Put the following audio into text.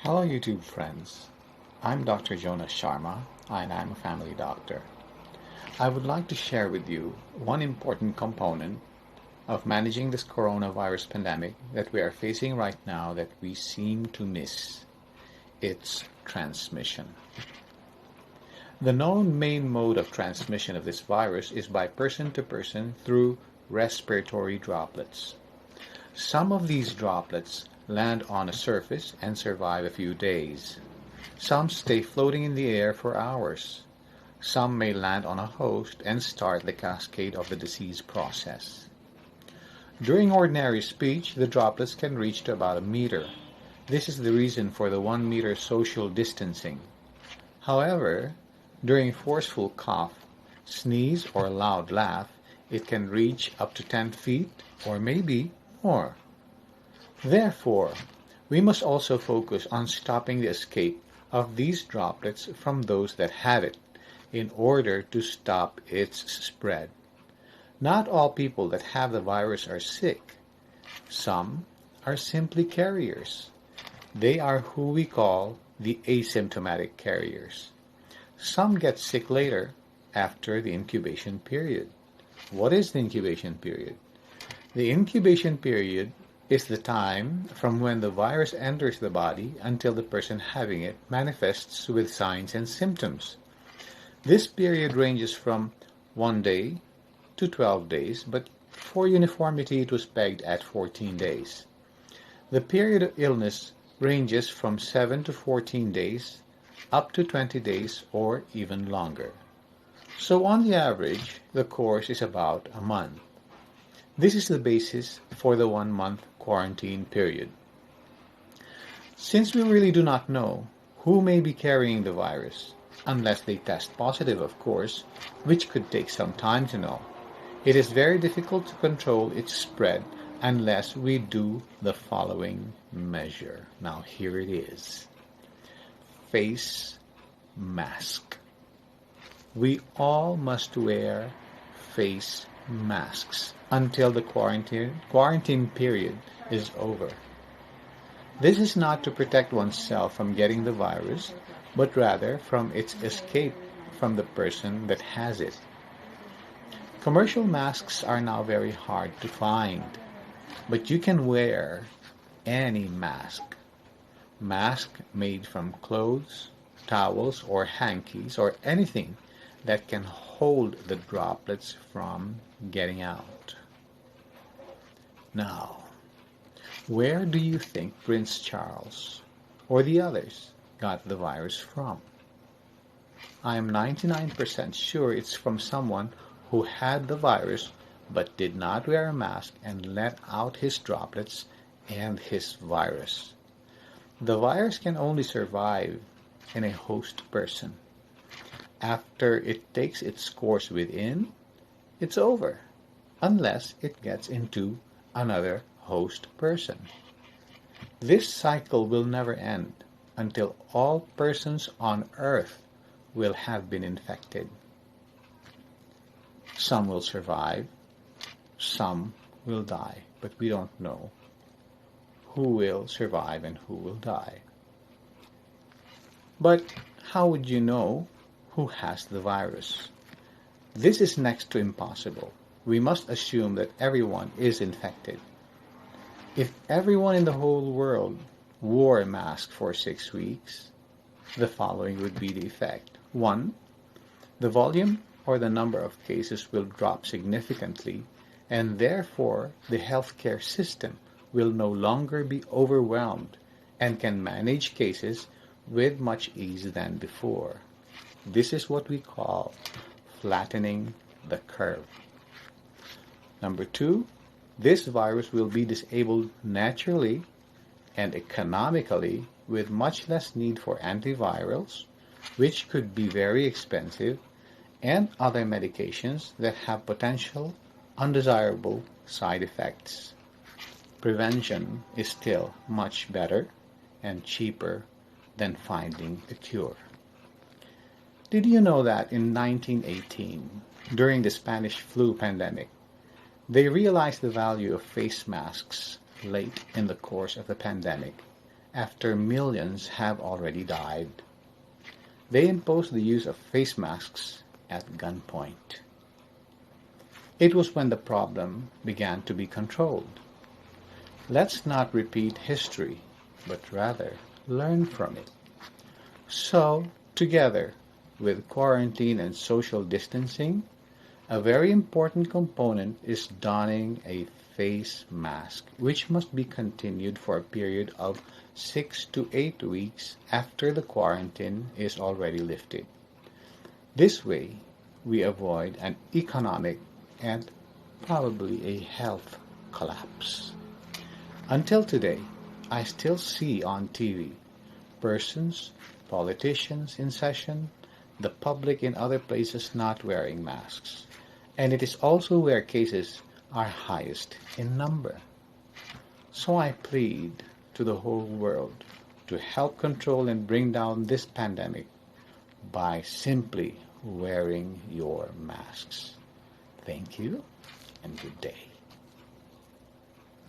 Hello YouTube friends, I'm Dr. Jonah Sharma and I'm a family doctor. I would like to share with you one important component of managing this coronavirus pandemic that we are facing right now that we seem to miss. It's transmission. The known main mode of transmission of this virus is by person to person through respiratory droplets. Some of these droplets land on a surface and survive a few days. Some stay floating in the air for hours. Some may land on a host and start the cascade of the disease process. During ordinary speech, the droplets can reach to about a meter. This is the reason for the 1 meter social distancing. However, during forceful cough, sneeze, or loud laugh, it can reach up to 10 feet or maybe more. Therefore, we must also focus on stopping the escape of these droplets from those that have it in order to stop its spread. Not all people that have the virus are sick. Some are simply carriers. They are who we call the asymptomatic carriers. Some get sick later after the incubation period. What is the incubation period? The incubation period is the time from when the virus enters the body until the person having it manifests with signs and symptoms. This period ranges from 1 day to 12 days, but for uniformity it was pegged at 14 days. The period of illness ranges from 7 to 14 days, up to 20 days, or even longer. So on the average, the course is about a month. This is the basis for the 1-month quarantine period. Since we really do not know who may be carrying the virus, unless they test positive, of course, which could take some time to know, it is very difficult to control its spread unless we do the following measure. Now here it is. Face mask. We all must wear face masks until the quarantine period is over. This is not to protect oneself from getting the virus, but rather from its escape from the person that has it. Commercial masks are now very hard to find, but you can wear any mask. Mask made from clothes, towels, or hankies, or anything that can hold the droplets from getting out. Now, where do you think Prince Charles or the others got the virus from? I am 99% sure it's from someone who had the virus but did not wear a mask and let out his droplets and his virus. The virus can only survive in a host person. After it takes its course within, it's over, unless it gets into another host person. This cycle will never end until all persons on earth will have been infected. Some will survive, some will die, but we don't know who will survive and who will die. But how would you know who has the virus? This is next to impossible. We must assume that everyone is infected. If everyone in the whole world wore a mask for 6 weeks, the following would be the effect. 1. The volume or the number of cases will drop significantly, and therefore the healthcare system will no longer be overwhelmed and can manage cases with much ease than before. This is what we call flattening the curve. Number 2, this virus will be disabled naturally and economically with much less need for antivirals, which could be very expensive, and other medications that have potential undesirable side effects. Prevention is still much better and cheaper than finding a cure. Did you know that in 1918, during the Spanish flu pandemic, they realized the value of face masks late in the course of the pandemic after millions have already died. They imposed the use of face masks at gunpoint. It was when the problem began to be controlled. Let's not repeat history, but rather learn from it. So, together with quarantine and social distancing, a very important component is donning a face mask, which must be continued for a period of 6 to 8 weeks after the quarantine is already lifted. This way, we avoid an economic and probably a health collapse. Until today, I still see on TV persons, politicians in session, the public in other places not wearing masks. And it is also where cases are highest in number. So I plead to the whole world to help control and bring down this pandemic by simply wearing your masks. Thank you and good day.